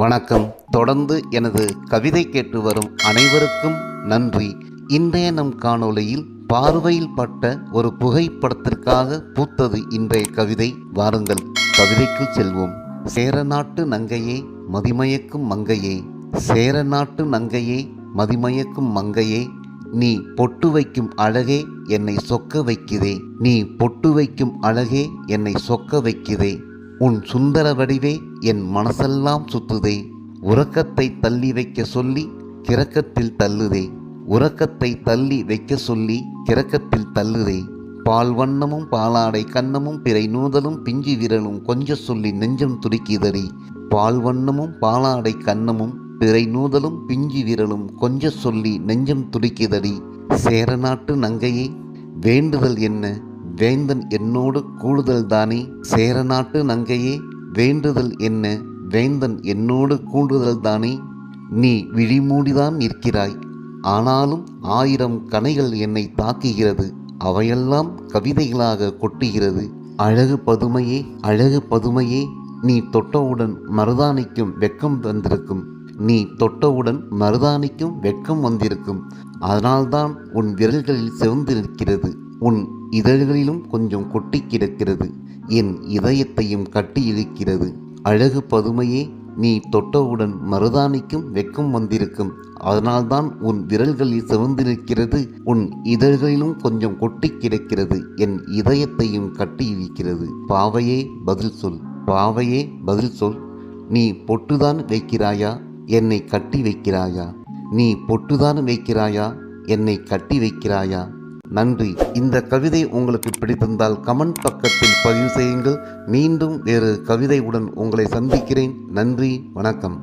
வணக்கம். தொடர்ந்து எனது கவிதை கேட்டு வரும் அனைவருக்கும் நன்றி. இன்றைய நம் காணொளியில் பார்வையில் பட்ட ஒரு புகைப்படத்திற்காக பூத்தது இன்றைய கவிதை. வாருங்கள் கவிதைக்குள் செல்வோம். சேரநாட்டு நங்கையே மதிமயக்கும் மங்கையே, சேரநாட்டு நங்கையே மதிமயக்கும் மங்கையே, நீ பொட்டு வைக்கும் அழகே என்னை சொக்க வைக்குதே, நீ பொட்டு வைக்கும் அழகே என்னை சொக்க வைக்குதே, உன் சுந்தர வடிவே என் மனசெல்லாம் சுத்துதே, உறக்கத்தை தள்ளி வைக்க சொல்லி கிறக்கத்தில் தள்ளுதே, உறக்கத்தை தள்ளி வைக்க சொல்லி கிறக்கத்தில் தள்ளுதே, பால் வண்ணமும் பாலாடை கண்ணமும் பிறை நூதலும் பிஞ்சு விரலும் கொஞ்ச சொல்லி நெஞ்சம் துடிக்குதடி, பால் வண்ணமும் பாலாடை கண்ணமும் பிறை நூதலும் பிஞ்சு விரலும் கொஞ்ச சொல்லி நெஞ்சம் துடிக்குதடி, சேரநாட்டு நங்கையே வேண்டுதல் என்ன, வேந்தன் என்னோடு கூடுதல் தானே, சேரநாட்டு நங்கையே வேண்டுதல் என்ன, வேந்தன் என்னோடு கூடுதல் தானே, நீ விழிமூடிதான் நிற்கிறாய், ஆனாலும் 1000 கணைகள் என்னை தாக்குகிறது, அவையெல்லாம் கவிதைகளாக கொட்டுகிறது, அழகு பதுமையே அழகு பதுமையே, நீ தொட்டவுடன் மருதாணிக்கும் வெட்கம் வந்திருக்கும், நீ தொட்டவுடன் மருதாணிக்கும் வெட்கம் வந்திருக்கும், அதனால்தான் உன் விரல்களில் சிவந்து நிற்கிறது, உன் இதழ்களிலும் கொஞ்சம் கொட்டி கிடக்கிறது, என் இதயத்தையும் கட்டி இழுக்கிறது, அழகு பதுமையே, நீ தொட்டவுடன் மருதாணிக்கும் வெட்கம் வந்திருக்கும், அதனால்தான் உன் விரல்களில் சிவந்து நிற்கிறது, உன் இதழ்களிலும் கொஞ்சம் கொட்டி கிடக்கிறது, என் இதயத்தையும் கட்டி இழுக்கிறது, பாவையே பதில் சொல், பாவையே பதில் சொல், நீ பொட்டுதான் வைக்கிறாயா என்னை கட்டி வைக்கிறாயா, நீ பொட்டுதான் வைக்கிறாயா என்னை கட்டி வைக்கிறாயா. நன்றி. இந்த கவிதை உங்களுக்கு பிடித்திருந்தால் கமெண்ட் பக்கத்தில் பதிவு செய்யுங்கள். மீண்டும் வேறு கவிதையுடன் உங்களை சந்திக்கிறேன். நன்றி, வணக்கம்.